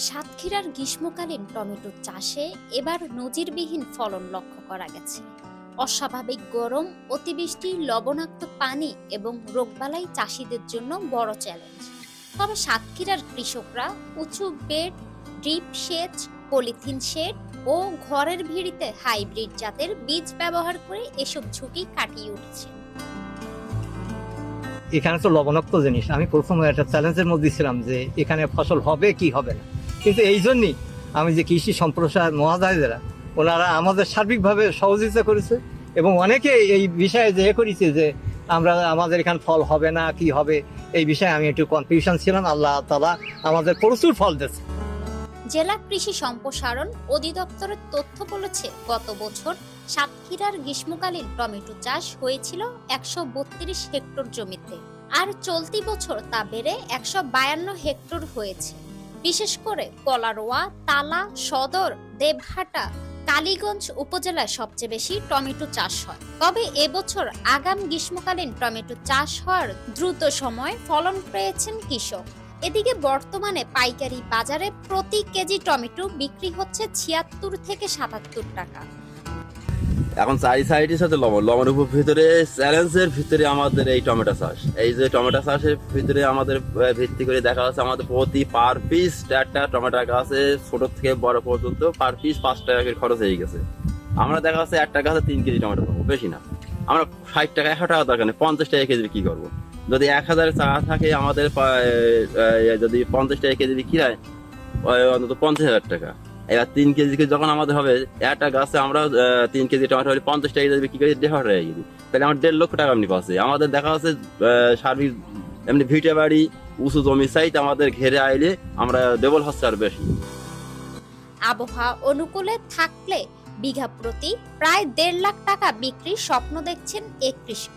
সাতক্ষীরার গ্রীষ্মকালীন টমেটো চাষে এবার নজিরবিহীন ফলন লক্ষ্য করা গেছে। অস্বাভাবিক গরম, অতিবৃষ্টি, লবণাক্ত পানি এবং রোগবালাই চাষিদের জন্য বড় চ্যালেঞ্জ। তবে সাতক্ষীরার কৃষকরা উঁচু বেড, ড্রিপ সেচ, পলিথিন শেড ও ঘরের ভিড়িতে হাইব্রিড জাতের বীজ ব্যবহার করে এসব ঝুঁকি কাটিয়ে উঠছে। এখানে তো লবণাক্ত জিনিস, আমি প্রথমে একটা চ্যালেঞ্জের মধ্যে ছিলাম যে এখানে ফসল হবে কি হবে না, কিন্তু এই জন্যই আমি যে কৃষি সম্প্রসার মহোদয়রা ওনারা আমাদের সার্বিকভাবে সহযোগিতা করেছে এবং অনেকে এই বিষয়ে যে করেছে যে আমাদের এখানে ফল হবে না কি হবে, এই বিষয়ে আমি একটু কনফিউশন ছিলাম। আল্লাহ তাআলা আমাদের প্রচুর ফল দিয়েছে। জেলা কৃষি সম্প্রসারণ অধিদপ্তরের তথ্য বলেছে, গত বছর সাতক্ষীরার গ্রীষ্মকালীন টমেটো চাষ হয়েছিল 132 হেক্টর জমিতে, আর চলতি বছর তা বেড়ে 152 হেক্টর হয়েছে। বিশেষ করে কলারোয়া, তালা, সদর, দেবহাটা, কালীগঞ্জ উপজেলায় সবচেয়ে বেশি টমেটো চাষ হয়। তবে এবছর আগাম গ্রীষ্মকালীন টমেটো চাষ হওয়ার দ্রুত সময় ফলন পেয়েছেন কৃষক। এদিকে বর্তমানে পাইকারি বাজারে প্রতি কেজি টমেটো বিক্রি হচ্ছে 76 থেকে 77 টাকা। এখন চারি সাইডের সাথে লবণের ভিতরে চ্যালেঞ্জের ভিতরে আমাদের এই টমেটো চাষ, এই যে টমেটো চাষের ভিতরে আমাদের ভিত্তি করে দেখা যাচ্ছে আমাদের প্রতি পার পিস একটা টমেটো গাছে ছোট থেকে বড় পর্যন্ত পার পিস 5 টাকা করে খরচ হয়ে গেছে। আমরা দেখা যাচ্ছে একটা গাছে 3 কেজি টমেটো পাবো, বেশি না। আমরা 60 টাকা 100 টাকা দরকার নেই, 50 টাকা কেজি কি করবো? যদি 1000 টাকা থাকে আমাদের যদি 50 টাকা কেজি বিক্রি হয় অন্তত 50,000 টাকা। এবার 3 কেজি যখন আমাদের হবে একটা গাছে আমরা 3 কেজি টমেটো হলে 50 টাকা বিক্রি করে 1.5 টাকা কেজি, তাহলে আমার 1.5 লক্ষ টাকা এমনি পাচ্ছে। আমাদের দেখা যাচ্ছে সার্ভিস এমনি ভিটে বাড়ি উঁচু জমি চাইতে আমাদের ঘেরে আইলে আমরা ডবল হচ্ছে আর বেশি। আবহাওয়া অনুকূলে থাকলে বিঘা প্রতি প্রায় 1.5 লাখ টাকা বিক্রির স্বপ্ন দেখছেন এই কৃষক।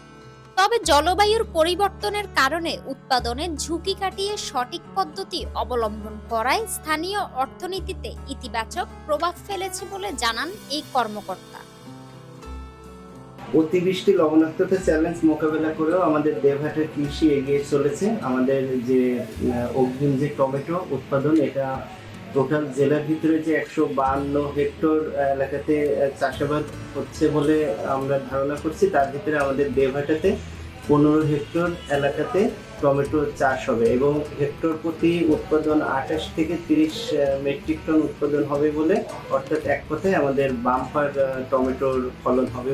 তবে জলবায়ুর পরিবর্তনের কারণে উৎপাদনের ঝুঁকি কাটিয়ে সঠিক পদ্ধতি অবলম্বন করায় স্থানীয় অর্থনীতিতে ইতিবাচক প্রভাব ফেলেছে বলে জানান এই কর্মকর্তা। অতিবৃষ্টি, লবণাক্ততা চ্যালেঞ্জ মোকাবেলা করেও আমাদের দেবহাটার কৃষি এগিয়ে চলেছে। আমাদের যে অগ্রিম যে টমেটো উৎপাদন, এটা টোটাল জেলার ভিতরে যে 152 হেক্টর এলাকাতে চাষাবাদ হচ্ছে বলে আমরা ধারণা করছি, তার ভিতরে আমাদের দেবহাটাতে 15 হেক্টর এলাকাতে টমেটো চাষ হবে এবং হেক্টর প্রতি উৎপাদন 28 থেকে 30 মেট্রিক টন উৎপাদন হবে বলে, অর্থাৎ এক কথায় আমাদের বাম্পার টমেটোর ফলন হবে।